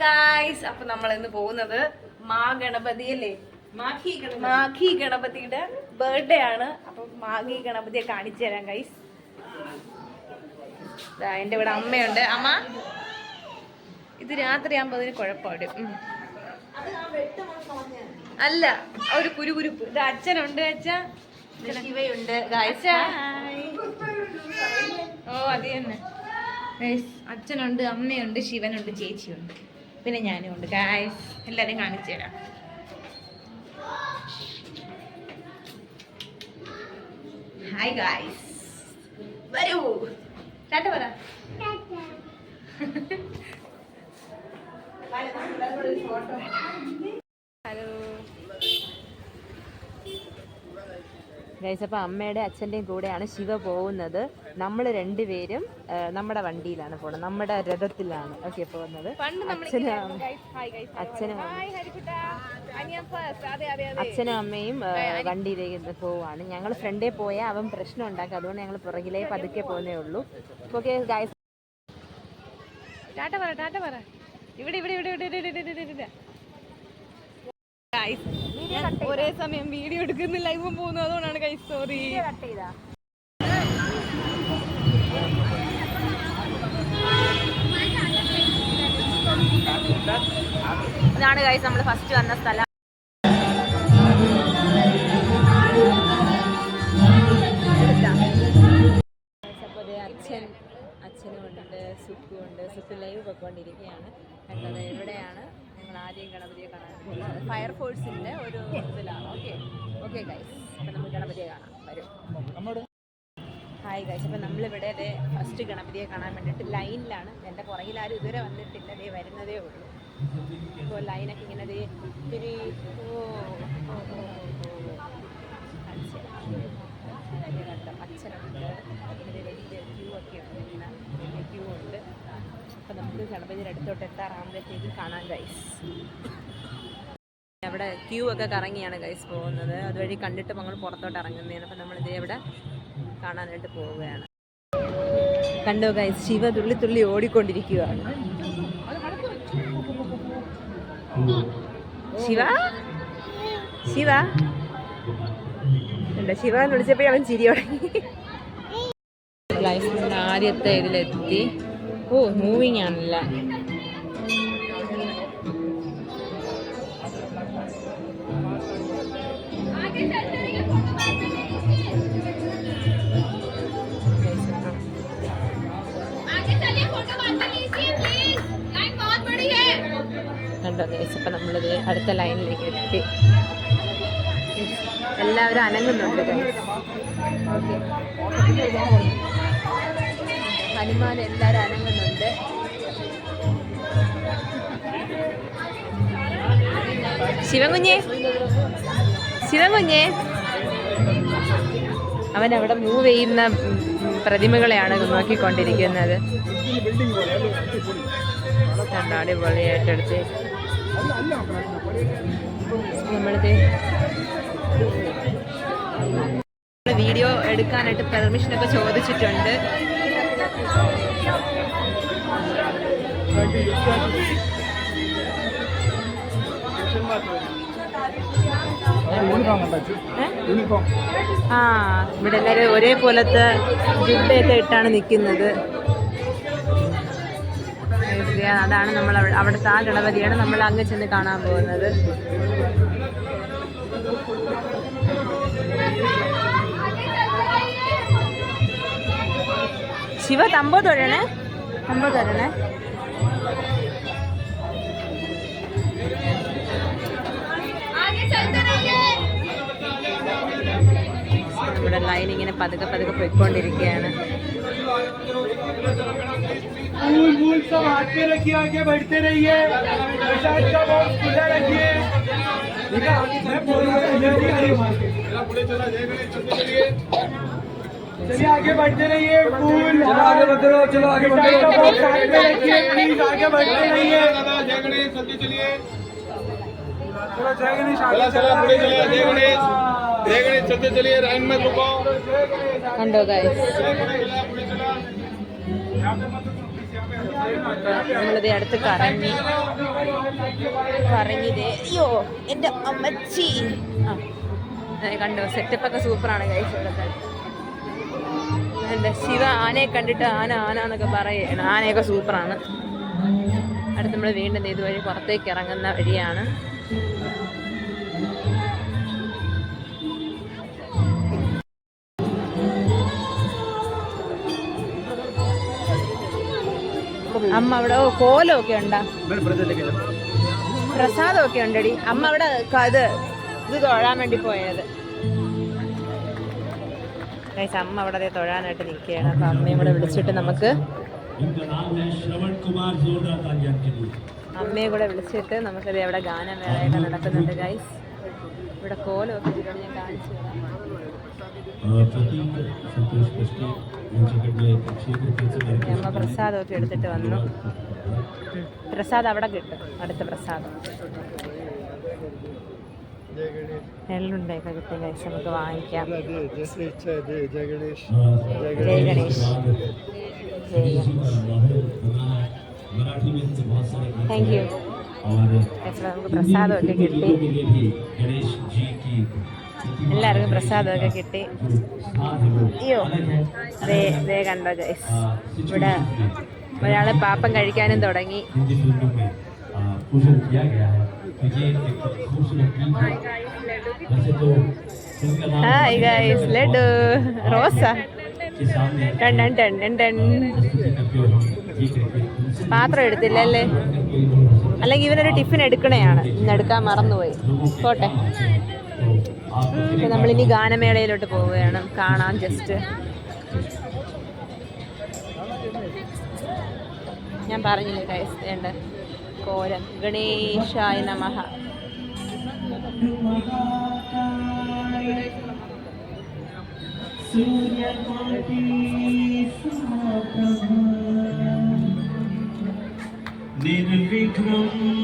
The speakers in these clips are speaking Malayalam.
ഗായ്സ്, അപ്പൊ നമ്മൾ ഇന്ന് പോകുന്നത് ഗണപതി അല്ലേ, മാഘി ഗണപതിയുടെ ബർത്ത്ഡേ ആണ്. അപ്പൊ മാഘി ഗണപതിയെ കാണിച്ചു തരാം ഗൈസ്. എന്റെ ഇവിടെ അമ്മയുണ്ട്. അമ്മ, ഇത് രാത്രി ആകുമ്പോ അതിന് കുഴപ്പമിടും. അല്ല, ഒരു കുരുകുരുപ്പ്. ഇത് അച്ഛനുണ്ട്, ശിവയുണ്ട് ഗായ്സ്. ഓ അത് തന്നെ ഗൈസ്. അച്ഛനുണ്ട്, അമ്മയുണ്ട്, ശിവനുണ്ട്, ചേച്ചിയുണ്ട്, പിന്നെ ഞാനും ഉണ്ട് ഗായ്സ്. എല്ലാരും കാണിച്ചു തരാം. ഹായ് ഗായ്സ്, വരൂ. ടാറ്റ പറ. Hello guys. അപ്പോൾ അമ്മയുടെ അച്ഛൻ്റെയും കൂടെയാണ് ശിവ പോകുന്നത്. നമ്മൾ രണ്ടുപേരും നമ്മുടെ വണ്ടിയിലാണ് പോകുന്നത്, നമ്മുടെ രഥത്തിലാണ് ഓക്കെ പോകുന്നത്. അച്ഛനും അമ്മയും വണ്ടിയിലേക്ക് പോവാണ്. ഞങ്ങൾ ഫ്രണ്ടേ പോയാൽ അവൻ പ്രശ്നം ഉണ്ടാക്കും, അതുകൊണ്ട് ഞങ്ങൾ പുറകിലേ പതുക്കെ പോകുന്നേ ഉള്ളൂ. ഓക്കെ ഗൈസ്, ടാറ്റ പറ. ടാറ്റ പറ. ഇവിടെ ഇവിടെ ഇവിടെ ഇവിടെ ഇവിടെ ഇവിടെ ഗൈസ്. ഒരേ സമയം വീഡിയോ എടുക്കുന്നില്ല, ലൈവും പോകുന്നു, അതുകൊണ്ടാണ് ഗൈസ്. സോറി. ഇതാണ് ഗൈസ് നമ്മൾ ഫസ്റ്റ് വന്ന സ്ഥലം. അച്ഛനും ഉണ്ട്, സുക്കുണ്ട്. സുക്കു ലൈവ് പൊയ്ക്കൊണ്ടിരിക്കുകയാണ്. കണ്ടത് എവിടെയാണ് ഞങ്ങൾ ആദ്യം ഗണപതിയെ കാണാൻ പോകുന്നത്. ഫയർഫോഴ്സിന്റെ ഒരു ഇതിലാണ്. ഓക്കെ ഗൈസ്, അപ്പം നമുക്ക് ഗണപതിയെ കാണാം. വരും. ഹായ് ഗൈസ്, അപ്പം നമ്മളിവിടെ ഫസ്റ്റ് ഗണപതിയെ കാണാൻ വേണ്ടിയിട്ട് ലൈനിലാണ്. എൻ്റെ പുറകിലാരും ഇതുവരെ വന്നിട്ടില്ല, വരുന്നതേ ഉള്ളൂ. ഇപ്പോൾ ലൈനൊക്കെ ഇങ്ങനെ ഇത്തിരി കണ്ടോ, അച്ഛനുണ്ട്, ഇതിന് വലിയ ക്യൂ ഒക്കെ ഉണ്ട്, ഇങ്ങനെ ക്യൂ ഉണ്ട്. അപ്പം നമുക്ക് ഗണപതിയുടെ അടുത്തോട്ട് എത്താറാകുമ്പോഴത്തേക്കും കാണാൻ ഗൈസ്. അവിടെ ക്യൂ ഒക്കെ കറങ്ങിയാണ് ഗൈസ് പോകുന്നത്. അതുവഴി കണ്ടിട്ട് നമ്മൾ പുറത്തോട്ട് ഇറങ്ങുന്നതാണ്. അപ്പം നമ്മളിതേ ഇവിടെ കാണാനായിട്ട് പോവുകയാണ്. കണ്ടോ ഗൈസ്, ശിവ തുള്ളി തുള്ളി ഓടിക്കൊണ്ടിരിക്കുകയാണ്. ശിവ ശിവ ഉണ്ട്. ശിവ എന്ന് വിളിച്ചപ്പോൾ അവൻ ചിരി തുടങ്ങി. ലൈഫ് ആദ്യത്തെ ഇതിലെത്തി. ഓ, മൂവിങ് ആണല്ല. കണ്ടോ ഗൈസ്, ഇപ്പം നമ്മളിത് അടുത്ത ലൈനിലേക്ക് എത്തി. എല്ലാവരും അനങ്ങുന്നുണ്ട് ഗൈസ്. ഓക്കെ, ഹനുമാൻ എല്ലാവരും അനങ്ങുന്നുണ്ട്. ശിവൻകുഞ്ഞേ, ശിവൻകുഞ്ഞേ, അവൻ അവിടെ മൂവ് ചെയ്യുന്ന പ്രതിമകളെയാണ് നോക്കിക്കൊണ്ടിരിക്കുന്നത്. അടിപൊളിയായിട്ടെടുത്ത് നമ്മളിത് വീഡിയോ എടുക്കാനായിട്ട് പെർമിഷനൊക്കെ ചോദിച്ചിട്ടുണ്ട്. ഇവിടെ എല്ലാവരും ഒരേപോലത്തെ ജുബ്ബയൊക്കെ ഇട്ടാണ് നിൽക്കുന്നത്. അതാണ് നമ്മൾ അവിടുത്തെ ആ ഗണപതിയാണ് നമ്മൾ അങ്ങ് ചെന്ന് കാണാൻ പോകുന്നത്. ശിവ തമ്പോ തൊഴണേ, തമ്പോ തൊഴണേ. നമ്മുടെ ലൈൻ ഇങ്ങനെ പതുക്കെ പതുക്കെ പോയിക്കൊണ്ടിരിക്കുകയാണ്. चलिए आगे बढ़ते रहिए, फूल आगे बढ़ते रहो, चलो आगे बढ़ते रहो, प्लीज आगे बढ़ते रहिए। जय गणेश, जल्दी चलिए, चलो जय गणेश, चला चला पूरे चलिए, जय गणेश, जय गणेश, चलते चलिए, लाइन में रुको। കണ്ടോ ഗൈസ്, നമ്മളിത് അടുത്ത് കറങ്ങി കറങ്ങിതേ. അയ്യോ എൻ്റെ അമ്മച്ചി. ആ കണ്ടോ, സെറ്റപ്പൊക്കെ സൂപ്പറാണ് ഗൈസ്. ഇവിടുത്തെ എന്താ ശിവ ആനയെ കണ്ടിട്ട് ആന ആന എന്നൊക്കെ പറയുകയാണ്. ആനയൊക്കെ സൂപ്പറാണ്. അടുത്ത് നമ്മൾ വീണ്ടും ഇതുവഴി പുറത്തേക്ക് ഇറങ്ങുന്ന വഴിയാണ്. അമ്മ അവിടെ കോലമൊക്കെ ഉണ്ടാ, പ്രസാദമൊക്കെ ഉണ്ടടി. അമ്മ അവിടെ ഇത് തൊഴാൻ വേണ്ടി പോയത്. അമ്മ അവിടെ തൊഴാനായിട്ട് നിൽക്കുകയാണ്. അപ്പം അമ്മയും കൂടെ വിളിച്ചിട്ട് നമുക്ക് അമ്മയെ കൂടെ വിളിച്ചിട്ട് നമുക്കത് അവിടെ ഗാനമേളയൊക്കെ നടക്കുന്നുണ്ട് ഗൈസ്. ഇവിടെ കോലമൊക്കെ ഇട്ടിട്ട് ഞാൻ കാണിച്ചു തരാം. അമ്മ പ്രസാദമൊക്കെ എടുത്തിട്ട് വന്നു. പ്രസാദം അവിടെ കിട്ടും, അടുത്ത പ്രസാദം എള്ളുണ്ടൊക്കെ കിട്ടും ഗൈസ്, നമുക്ക് വാങ്ങിക്കാം. ജയ ഗണേഷ്. Thank you. നമുക്ക് പ്രസാദമൊക്കെ കിട്ടി, എല്ലാവർക്കും പ്രസാദമൊക്കെ കിട്ടി. അയ്യോ ദേ കണ്ടോ ഗൈസ്, ഇവിടെ ഒരാൾ പാപ്പം കഴിക്കാനും തുടങ്ങി. ഹായ് ഗൈസ്, ലഡു റോസ പാത്രം എടുത്തില്ലല്ലേ, അല്ലെങ്കിൽ ഇവനൊരു ടിഫിൻ എടുക്കണയാണ്, ഇന്ന് എടുക്കാൻ മറന്നുപോയി. പോട്ടെ, നമ്മളിനി ഗാനമേളയിലോട്ട് പോവുകയാണ്. കാണാം ജസ്റ്റ്. ഞാൻ പറഞ്ഞില്ലേ ഗൈസ്, വേണ്ട കോലം. ഗണേശായ നമഃ.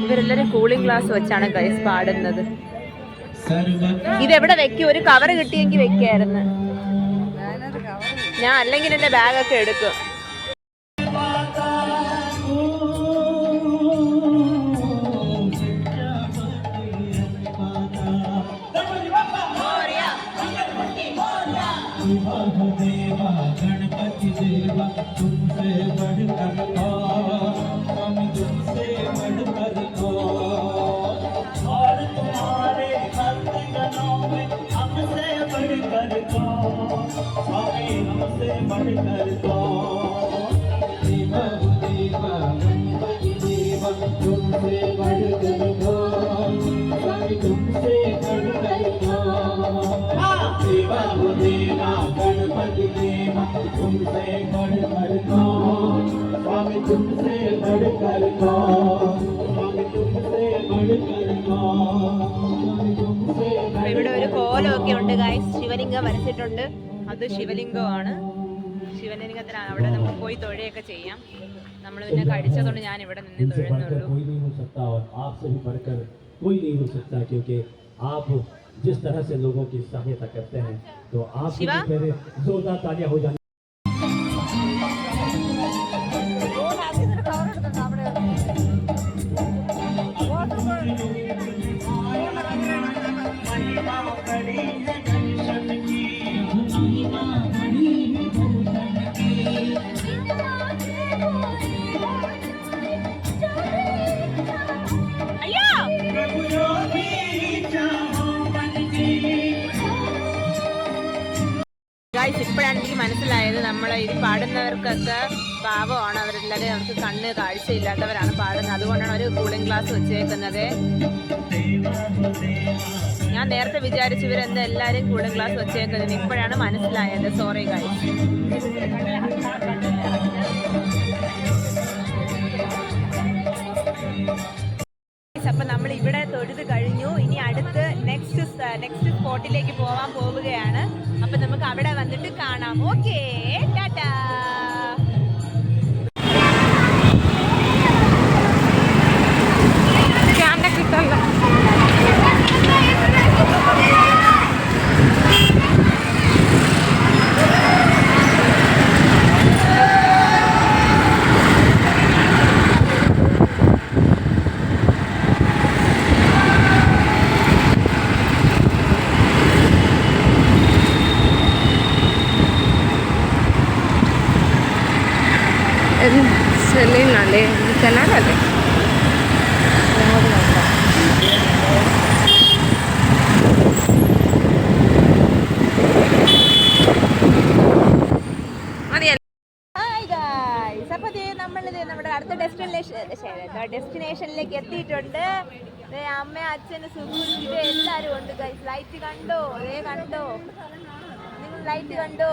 ഇവരെല്ലാരും കൂളിംഗ് ഗ്ലാസ് വെച്ചാണ് ഗൈസ് പാടുന്നത്. ഇതെവിടെ വെക്കും? ഒരു കവർ കിട്ടിയെങ്കിൽ വെക്കായിരുന്നു ഞാൻ, അല്ലെങ്കിൽ എന്റെ ബാഗൊക്കെ എടുക്കും. गणपति देवा तुमसे बढ़कर हम तुमसे बढ़कर और तुम्हारे भक्तजनों में हमसे बढ़कर स्वामी हमसे बढ़कर देवा देवा गणपति देवा तुमसे बढ़कर स्वामी तुमसे बढ़कर देवा देवा गणपति देवा तुमसे बढ़कर स्वामी तुमसे बढ़कर स्वामी तुमसे बढ़कर स्वामी तुमसे। ഇവിടെ ഒരു കോലമൊക്കെ ഉണ്ട് ഗൈസ്, ശിവലിംഗം വരച്ചിട്ടുണ്ട്. അത് ശിവലിംഗമാണ്. ശിവലിംഗത്തിനാണ് അവിടെ നമുക്ക് പോയി തൊഴുകയൊക്കെ ചെയ്യാം. നമ്മൾ പിന്നെ കഴിച്ചതുകൊണ്ട് ഞാൻ ഇവിടെ നിന്ന് തൊഴുന്നുള്ളൂ. जिस तरह से लोगों की सहायता करते हैं तो आप जोरदार तालियां हो जाए। ഇപ്പോഴാണ് എനിക്ക് മനസ്സിലായത്, നമ്മൾ ഇത് പാടുന്നവർക്കൊക്കെ പാവമാണ്, അവരെല്ലാവരും അവർക്ക് കണ്ണ് കാഴ്ചയില്ലാത്തവരാണ് പാടുന്നത്. അതുകൊണ്ടാണ് അവർ കൂളിംഗ് ഗ്ലാസ് വെച്ചേക്കുന്നത്. ഞാൻ നേരത്തെ വിചാരിച്ചു ഇവരെന്താ എല്ലാവരും കൂളിംഗ് ഗ്ലാസ് വെച്ചേക്കുന്നത്, ഇപ്പോഴാണ് മനസ്സിലായത്. Sorry guys. അപ്പൊ നമ്മൾ ഇവിടെ തൊഴുത് കഴിഞ്ഞു. ഇനി അടുത്ത് നെക്സ്റ്റ് സ്പോട്ടിലേക്ക് പോവുകയാണ്. അപ്പൊ നമുക്ക് അവിടെ വന്നിട്ട് കാണാം. ഓക്കേ, ടാറ്റാ. നമ്മുടെ അടുത്ത ഡെസ്റ്റിനേഷനിലേക്ക് എത്തിയിട്ടുണ്ട്. അമ്മ അച്ഛന് സുഖം എല്ലാരും ഉണ്ട് ഗൈസ്. ലൈറ്റ് കണ്ടോ? കണ്ടോ നിങ്ങൾ? ലൈറ്റ് കണ്ടോ?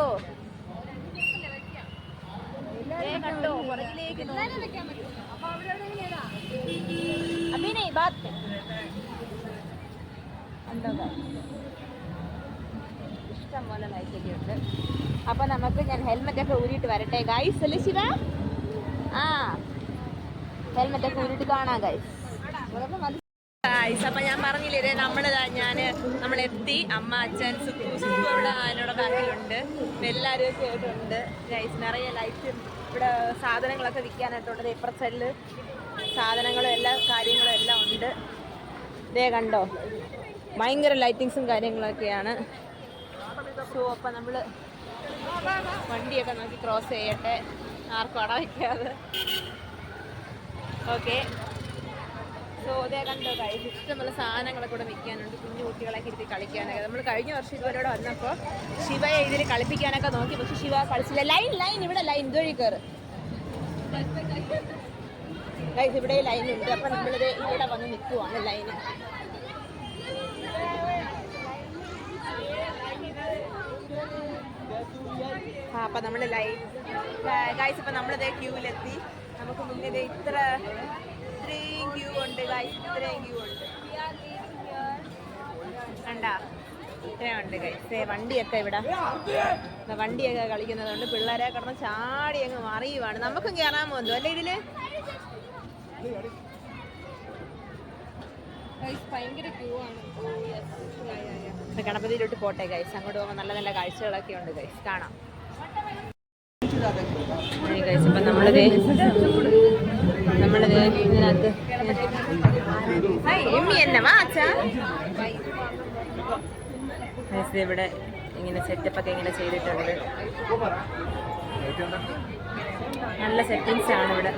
കണ്ടോ? പുറകിലേക്ക് അഭിനയ് ബാത്ത് കണ്ടോ? ഇഷ്ടം പോലെ ലൈറ്റൊക്കെ ഉണ്ട്. അപ്പൊ നമുക്ക് ഞാൻ ഹെൽമെറ്റ് ഒക്കെ ഊരിയിട്ട് വരട്ടെ ഗൈസ്. അല്ലേ ശിവ? ഹെൽമെറ്റ് ഒക്കെ ഊരിയിട്ട് കാണാം ഗൈസ്. അപ്പൊ ഞാൻ പറഞ്ഞില്ലേ, നമ്മളെത്തി. അമ്മ അച്ഛൻ സുഖു അവിടെ അതിനോട് ബാക്കിലുണ്ട്. എല്ലാവരും ഒക്കെ ആയിട്ടുണ്ട് ഗൈസ്. നിറയെ ലൈറ്റ് ഇവിടെ സാധനങ്ങളൊക്കെ വിൽക്കാനായിട്ടുണ്ട്. ഇപ്പുറ സൈഡില് സാധനങ്ങളും എല്ലാ കാര്യങ്ങളും എല്ലാം ഉണ്ട്. ഇതേ കണ്ടോ, ഭയങ്കര ലൈറ്റിങ്സും കാര്യങ്ങളൊക്കെയാണ്. സോ അപ്പം നമ്മൾ വണ്ടിയൊക്കെ നോക്കി ക്രോസ് ചെയ്യട്ടെ, ആർക്കും അടവയ്ക്കാതെ. ഓക്കെ, സോ ഇതേ കണ്ടോ ഗൈസ്, ഇഷ്ടമുള്ള സാധനങ്ങളൊക്കെ കൂടെ വിൽക്കാനുണ്ട്. കുഞ്ഞു കുട്ടികളൊക്കെ ഇരുത്തി കളിക്കാനൊക്കെ. നമ്മൾ കഴിഞ്ഞ വർഷം ഇതുവരെ ഇവിടെ വന്നപ്പോൾ ശിവയെ ഇതിൽ കളിപ്പിക്കാനൊക്കെ നോക്കി, പക്ഷെ ശിവ കളിച്ചില്ല. ലൈൻ ഇവിടെ ലൈൻ ഇതുവഴി കയറ് ഗൈസ്. ഇവിടെ ലൈൻ ഉണ്ട്. അപ്പം നമ്മളിത് ഇവിടെ വന്ന് നിൽക്കുവാണ് ലൈന്. അപ്പം നമ്മൾ ഗൈസ്, ഇപ്പം നമ്മളിതേ ക്യൂവിലെത്തി. നമുക്ക് മുന്നിൽ ഇത്രയും ക്യൂ ഉണ്ട് ഗൈസ്. ഇത്രയും ക്യൂ ഉണ്ട് കണ്ടാ, ഇത്രയും ഉണ്ട് ഗൈസ്. വണ്ടിയൊക്കെ ഇവിടെ വണ്ടിയൊക്കെ കളിക്കുന്നതുകൊണ്ട് പിള്ളേരെ കിടന്ന് ചാടി അങ്ങ് മറിയുവാണ്. നമുക്കും കയറാൻ പോകുന്നു അല്ലേ ഇതില്? ഭയങ്കര ക്യൂ ആണ്. ഗണപതിയിലോട്ട് പോട്ടെ ഗൈസ്. അങ്ങോട്ട് പോകുമ്പോൾ നല്ല നല്ല കാഴ്ചകളൊക്കെ ഉണ്ട് ഗൈസ്, കാണാം ഗൈസ്. അപ്പം നമ്മളിത് ഇതിനകത്ത് ഇവിടെ ഇങ്ങനെ സെറ്റപ്പൊക്കെ ഇങ്ങനെ ചെയ്തിട്ടുണ്ട്. നല്ല സെറ്റിങ്സ് ആണ് ഇവിടെ.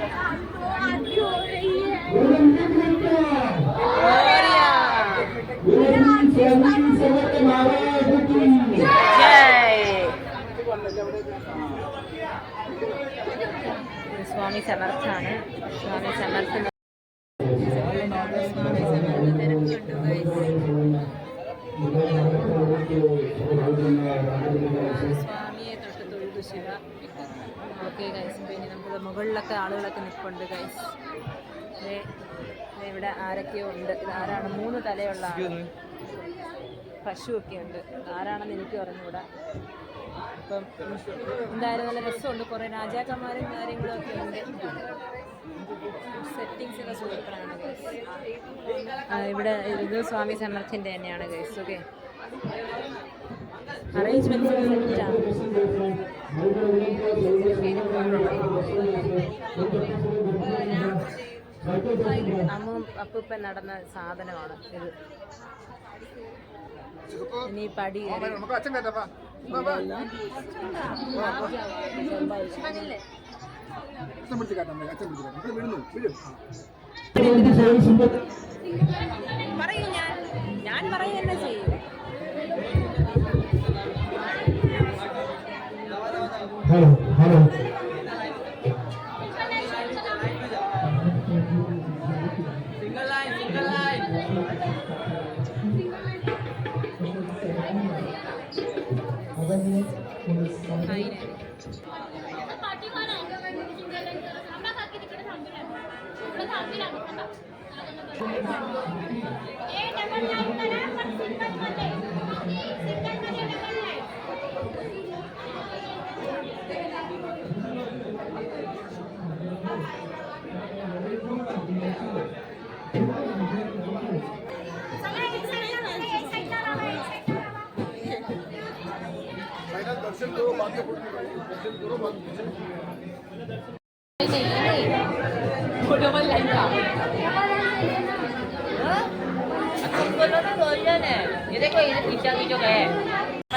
സ്വാമി സമർത്ഥാണ്. സ്വാമി സമർത്ഥ സ്വാമിയെ തൊട്ട് തൊഴുതു ശിവ. ഓക്കെ ഗൈസ്, പിന്നെ നമുക്ക് മുകളിലൊക്കെ ആളുകളൊക്കെ നിൽപ്പുണ്ട് ഗൈസ്. ഇവിടെ ആരൊക്കെയോ ഉണ്ട്. ആരാണ്? 3 തലയുള്ള ആള്. പശുവൊക്കെ ഉണ്ട്. ആരാണെന്ന് എനിക്ക് പറഞ്ഞുകൂടാ. അപ്പം എന്തായാലും നല്ല രസമുണ്ട്. കുറേ രാജാക്കന്മാരും കാര്യങ്ങളും ഒക്കെ ഉണ്ട്. സെറ്റിങ്സ് ഒക്കെ സൂപ്പറാണ് ഗൈസ്. ഇവിടെ ഇത് സ്വാമി സമർത്ഥൻ്റെ തന്നെയാണ് ഗൈസ്. ഓക്കെ, അറേഞ്ച്മെന്റ്സ് സെറ്റാണ്. അമ്മും അപ്പൂപ്പൻ നടന്ന സാധനമാണ് ഇത്. ഇനി പടി പറയും. ഞാൻ പറയും തന്നെ ചെയ്യും. ഹലോ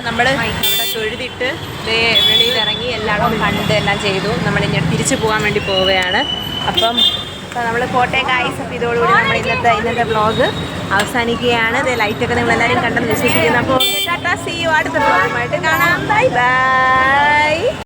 നമ്മള് ഇവിടെ തൊഴുതിട്ട് വെളിയിൽ ഇറങ്ങി എല്ലായിടവും കണ്ട് എല്ലാം ചെയ്തു. നമ്മളിങ്ങനെ തിരിച്ചു പോകാൻ വേണ്ടി പോവുകയാണ്. അപ്പം അപ്പോൾ നമ്മൾ കോട്ടയം ഗൈസ്. അപ്പോൾ ഇതോടുകൂടി നമ്മൾ ഇന്നത്തെ വ്ളോഗ് അവസാനിക്കുകയാണ്. ഇത് ലൈറ്റൊക്കെ നിങ്ങളെല്ലാവരും കണ്ടെന്ന് വിശ്വസിക്കുന്നു. അപ്പോൾ ടാറ്റാ, സീ യു. അടുത്ത വ്ളോഗുമായിട്ട് കാണാം. Bye bye.